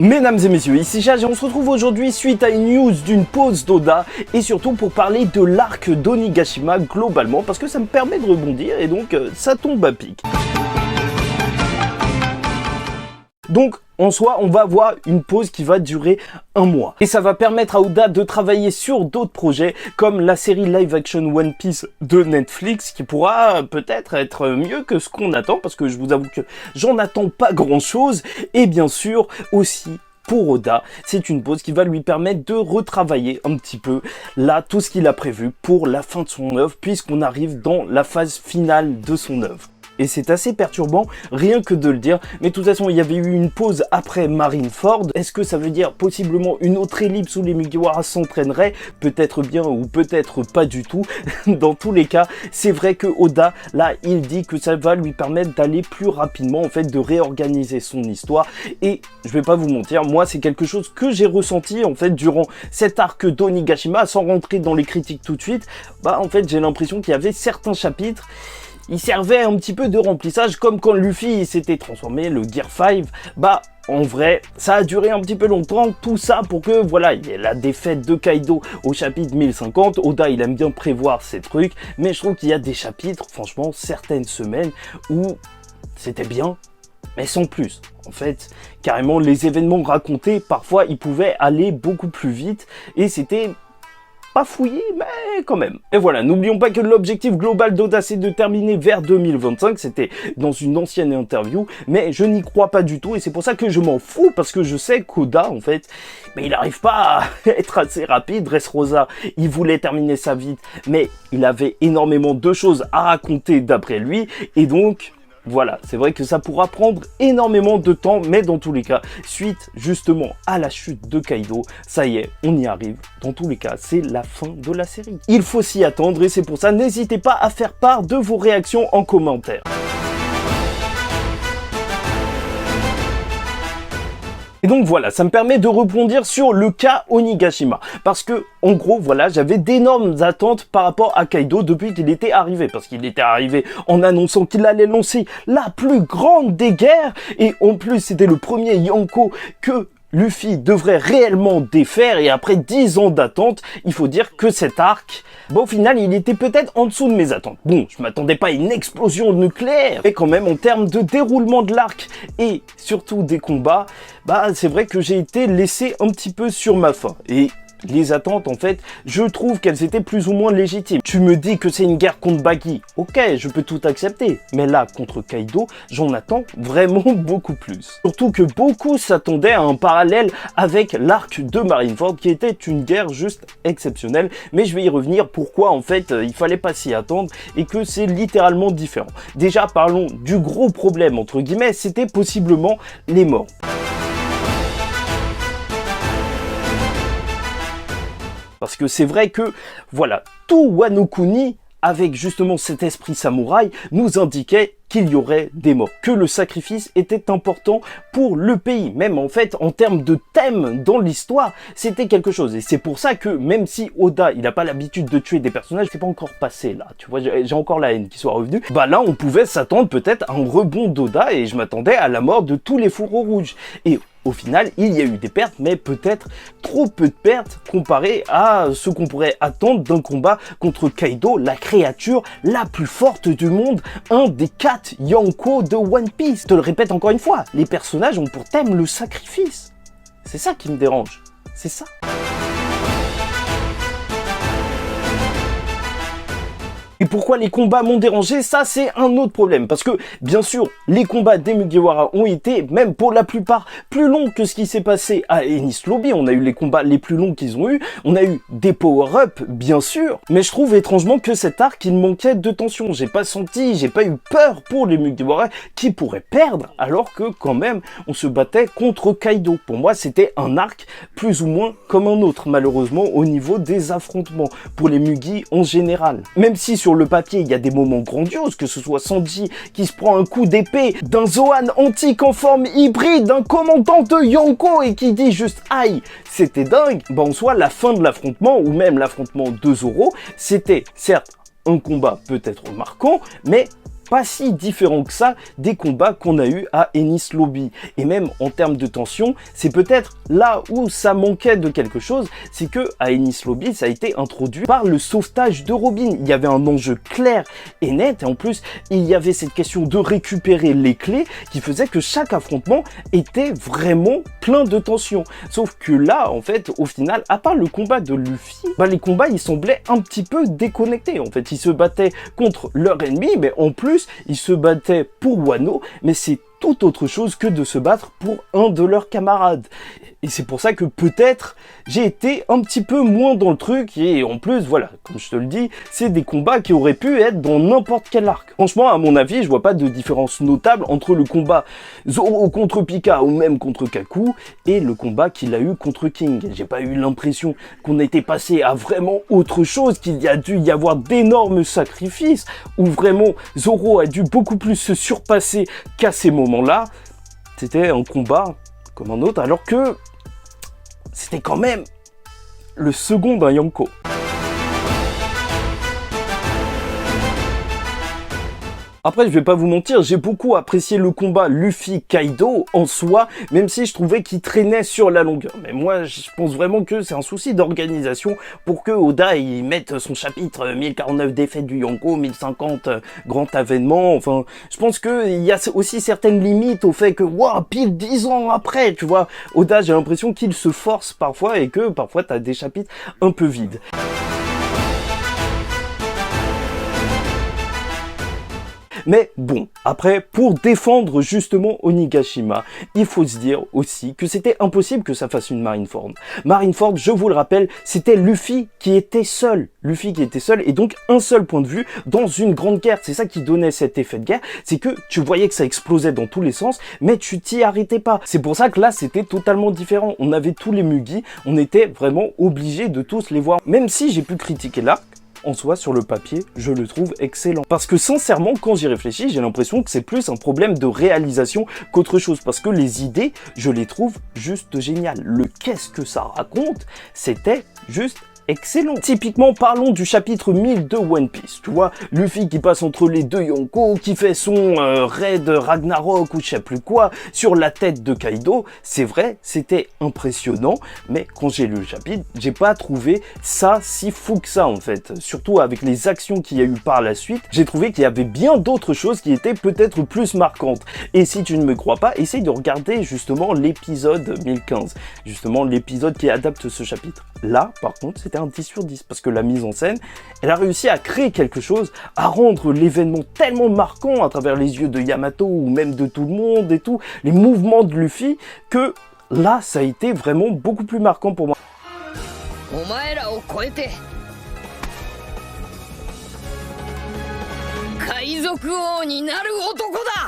Mesdames et messieurs, ici Jage et on se retrouve aujourd'hui suite à une news d'une pause d'Oda et surtout pour parler de l'arc d'Onigashima globalement parce que ça me permet de rebondir et donc ça tombe à pic. Donc en soi, on va avoir une pause qui va durer un mois. Et ça va permettre à Oda de travailler sur d'autres projets, comme la série live-action One Piece de Netflix, qui pourra peut-être être mieux que ce qu'on attend, parce que je vous avoue que j'en attends pas grand-chose. Et bien sûr, aussi, pour Oda, c'est une pause qui va lui permettre de retravailler un petit peu, là, tout ce qu'il a prévu pour la fin de son œuvre, puisqu'on arrive dans la phase finale de son œuvre. Et c'est assez perturbant, rien que de le dire. Mais de toute façon, il y avait eu une pause après Marineford. Est-ce que ça veut dire possiblement une autre ellipse où les Mugiwara s'entraîneraient? Peut-être bien ou peut-être pas du tout. Dans tous les cas, c'est vrai que Oda, là, il dit que ça va lui permettre d'aller plus rapidement, en fait, de réorganiser son histoire. Et je vais pas vous mentir, moi, c'est quelque chose que j'ai ressenti, en fait, durant cet arc d'Onigashima, sans rentrer dans les critiques tout de suite. En fait, j'ai l'impression qu'il y avait certains chapitres, il servait un petit peu de remplissage, comme quand Luffy s'était transformé, le Gear 5, en vrai, ça a duré un petit peu longtemps, tout ça pour que, voilà, il y ait la défaite de Kaido au chapitre 1050, Oda, il aime bien prévoir ces trucs, mais je trouve qu'il y a des chapitres, franchement, certaines semaines, où c'était bien, mais sans plus. En fait, carrément, les événements racontés, parfois, ils pouvaient aller beaucoup plus vite, et c'était pas fouillé, mais quand même. Et voilà, n'oublions pas que l'objectif global d'Oda, c'est de terminer vers 2025. C'était dans une ancienne interview, mais je n'y crois pas du tout. Et c'est pour ça que je m'en fous, parce que je sais qu'Oda, en fait, il n'arrive pas à être assez rapide. Dressrosa, il voulait terminer ça vite, mais il avait énormément de choses à raconter d'après lui. Et donc, voilà, c'est vrai que ça pourra prendre énormément de temps, mais dans tous les cas, suite justement à la chute de Kaido, ça y est, on y arrive. Dans tous les cas, c'est la fin de la série. Il faut s'y attendre et c'est pour ça, n'hésitez pas à faire part de vos réactions en commentaire. Et donc voilà, ça me permet de rebondir sur le cas Onigashima. Parce que, en gros, voilà, j'avais d'énormes attentes par rapport à Kaido depuis qu'il était arrivé. Parce qu'il était arrivé en annonçant qu'il allait lancer la plus grande des guerres. Et en plus, c'était le premier Yonko que Luffy devrait réellement défaire. Et après 10 ans d'attente, il faut dire que cet arc, au final, il était peut-être en dessous de mes attentes. Bon, je m'attendais pas à une explosion nucléaire, mais quand même, en termes de déroulement de l'arc et surtout des combats, c'est vrai que j'ai été laissé un petit peu sur ma faim. Et les attentes, en fait, je trouve qu'elles étaient plus ou moins légitimes. Tu me dis que c'est une guerre contre Buggy, ok, je peux tout accepter. Mais là, contre Kaido, j'en attends vraiment beaucoup plus. Surtout que beaucoup s'attendaient à un parallèle avec l'arc de Marineford, qui était une guerre juste exceptionnelle. Mais je vais y revenir pourquoi, en fait, il fallait pas s'y attendre et que c'est littéralement différent. Déjà, parlons du gros problème, entre guillemets, c'était possiblement les morts. Parce que c'est vrai que, voilà, tout Wano Kuni, avec justement cet esprit samouraï, nous indiquait qu'il y aurait des morts, que le sacrifice était important pour le pays. Même en fait, en termes de thème dans l'histoire, c'était quelque chose. Et c'est pour ça que même si Oda, il n'a pas l'habitude de tuer des personnages, c'est pas encore passé là. Tu vois, j'ai encore la haine qui soit revenue. Là, on pouvait s'attendre peut-être à un rebond d'Oda et je m'attendais à la mort de tous les fourreaux rouges. Et au final, il y a eu des pertes, mais peut-être trop peu de pertes comparé à ce qu'on pourrait attendre d'un combat contre Kaido, la créature la plus forte du monde, un des 4 Yonko de One Piece. Je te le répète encore une fois, les personnages ont pour thème le sacrifice. C'est ça qui me dérange, c'est ça. Et pourquoi les combats m'ont dérangé, ça c'est un autre problème. Parce que, bien sûr, les combats des Mugiwara ont été, même pour la plupart, plus longs que ce qui s'est passé à Enies Lobby. On a eu les combats les plus longs qu'ils ont eu. On a eu des power-up, bien sûr. Mais je trouve étrangement que cet arc, il manquait de tension. J'ai pas eu peur pour les Mugiwara qui pourraient perdre, alors que quand même, on se battait contre Kaido. Pour moi, c'était un arc plus ou moins comme un autre, malheureusement, au niveau des affrontements. Pour les Mugi en général. Même si sur le papier, il y a des moments grandioses, que ce soit Sanji qui se prend un coup d'épée d'un Zoan antique en forme hybride, d'un commandant de Yonko et qui dit juste aïe, c'était dingue. En soi, la fin de l'affrontement, ou même l'affrontement de Zoro, c'était certes un combat peut-être marquant, mais pas si différent que ça des combats qu'on a eu à Enies Lobby. Et même en termes de tension, c'est peut-être là où ça manquait de quelque chose, c'est que à Enies Lobby, ça a été introduit par le sauvetage de Robin. Il y avait un enjeu clair et net, et en plus, il y avait cette question de récupérer les clés qui faisait que chaque affrontement était vraiment plein de tension. Sauf que là, en fait, au final, à part le combat de Luffy, les combats, ils semblaient un petit peu déconnectés. En fait, ils se battaient contre leur ennemi, mais en plus, ils se battaient pour Wano, mais c'est tout autre chose que de se battre pour un de leurs camarades. Et c'est pour ça que peut-être j'ai été un petit peu moins dans le truc, et en plus, voilà, comme je te le dis, c'est des combats qui auraient pu être dans n'importe quel arc. Franchement, à mon avis, je vois pas de différence notable entre le combat Zoro contre Pika ou même contre Kaku et le combat qu'il a eu contre King. J'ai pas eu l'impression qu'on était passé à vraiment autre chose, qu'il y a dû y avoir d'énormes sacrifices, où vraiment Zoro a dû beaucoup plus se surpasser qu'à ces moments-là. C'était un combat comme un autre, alors que c'était quand même le second d'un Yonko. Après, je vais pas vous mentir, j'ai beaucoup apprécié le combat Luffy-Kaido en soi, même si je trouvais qu'il traînait sur la longueur. Mais moi, je pense vraiment que c'est un souci d'organisation pour que Oda y mette son chapitre 1049 défaites du Yonko, 1050 grand avènement. Enfin, je pense qu'il y a aussi certaines limites au fait que, waouh, pile 10 ans après, tu vois, Oda, j'ai l'impression qu'il se force parfois et que parfois t'as des chapitres un peu vides. Mais bon, après, pour défendre justement Onigashima, il faut se dire aussi que c'était impossible que ça fasse une Marineford. Marineford, je vous le rappelle, c'était Luffy qui était seul. Luffy qui était seul, et donc un seul point de vue dans une grande guerre. C'est ça qui donnait cet effet de guerre, c'est que tu voyais que ça explosait dans tous les sens, mais tu t'y arrêtais pas. C'est pour ça que là, c'était totalement différent. On avait tous les Mugi, on était vraiment obligés de tous les voir. Même si j'ai pu critiquer l'arc, en soi, sur le papier, je le trouve excellent. Parce que sincèrement, quand j'y réfléchis, j'ai l'impression que c'est plus un problème de réalisation qu'autre chose. Parce que les idées, je les trouve juste géniales. Le qu'est-ce que ça raconte, c'était juste excellent. Typiquement, parlons du chapitre 1000 de One Piece. Tu vois, Luffy qui passe entre les deux Yonko, qui fait son raid Ragnarok ou je sais plus quoi, sur la tête de Kaido. C'est vrai, c'était impressionnant, mais quand j'ai lu le chapitre, j'ai pas trouvé ça si fou que ça en fait. Surtout avec les actions qu'il y a eu par la suite, j'ai trouvé qu'il y avait bien d'autres choses qui étaient peut-être plus marquantes. Et si tu ne me crois pas, essaye de regarder justement l'épisode 1015, justement l'épisode qui adapte ce chapitre. Là, par contre, c'était un 10 sur 10, parce que la mise en scène, elle a réussi à créer quelque chose, à rendre l'événement tellement marquant à travers les yeux de Yamato, ou même de tout le monde et tout, les mouvements de Luffy, que là, ça a été vraiment beaucoup plus marquant pour moi.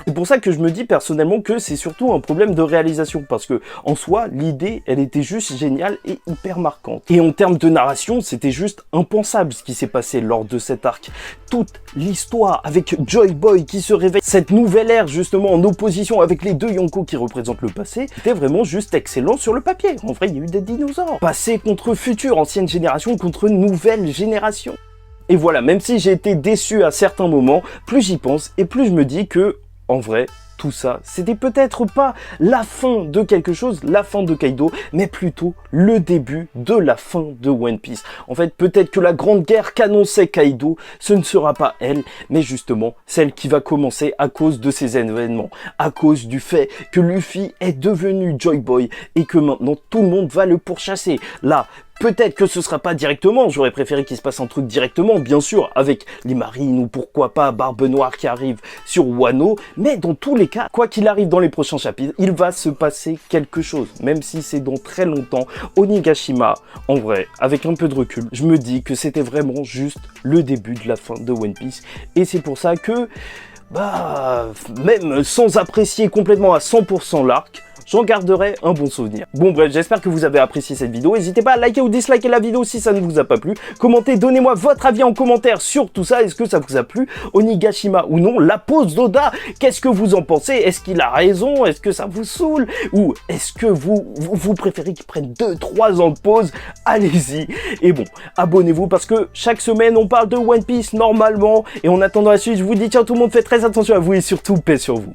C'est pour ça que je me dis personnellement que c'est surtout un problème de réalisation, parce que en soi, l'idée, elle était juste géniale et hyper marquante. Et en termes de narration, c'était juste impensable ce qui s'est passé lors de cet arc. Toute l'histoire avec Joy Boy qui se réveille, cette nouvelle ère justement en opposition avec les deux Yonko qui représentent le passé, c'était vraiment juste excellent sur le papier. En vrai, il y a eu des dinosaures. Passé contre futur, ancienne génération contre nouvelle génération. Et voilà, même si j'ai été déçu à certains moments, plus j'y pense et plus je me dis que, en vrai, tout ça, c'était peut-être pas la fin de quelque chose, la fin de Kaido, mais plutôt le début de la fin de One Piece. En fait, peut-être que la grande guerre qu'annonçait Kaido, ce ne sera pas elle, mais justement celle qui va commencer à cause de ces événements, à cause du fait que Luffy est devenu Joy Boy et que maintenant tout le monde va le pourchasser. Là, peut-être que ce sera pas directement, j'aurais préféré qu'il se passe un truc directement, bien sûr, avec les marines ou pourquoi pas Barbe Noire qui arrive sur Wano, mais dans tous les cas, quoi qu'il arrive dans les prochains chapitres, il va se passer quelque chose, même si c'est dans très longtemps. Onigashima, en vrai, avec un peu de recul, je me dis que c'était vraiment juste le début de la fin de One Piece, et c'est pour ça que, même sans apprécier complètement à 100% l'arc, j'en garderai un bon souvenir. Bon bref, j'espère que vous avez apprécié cette vidéo. N'hésitez pas à liker ou disliker la vidéo si ça ne vous a pas plu. Commentez, donnez-moi votre avis en commentaire sur tout ça. Est-ce que ça vous a plu, Onigashima ou non? La pose d'Oda, qu'est-ce que vous en pensez? Est-ce qu'il a raison? Est-ce que ça vous saoule? Ou est-ce que vous préférez qu'il prenne 2-3 ans de pause? Allez-y. Et bon, abonnez-vous parce que chaque semaine on parle de One Piece normalement. Et en attendant la suite, je vous dis ciao tout le monde, faites très attention à vous et surtout paix sur vous.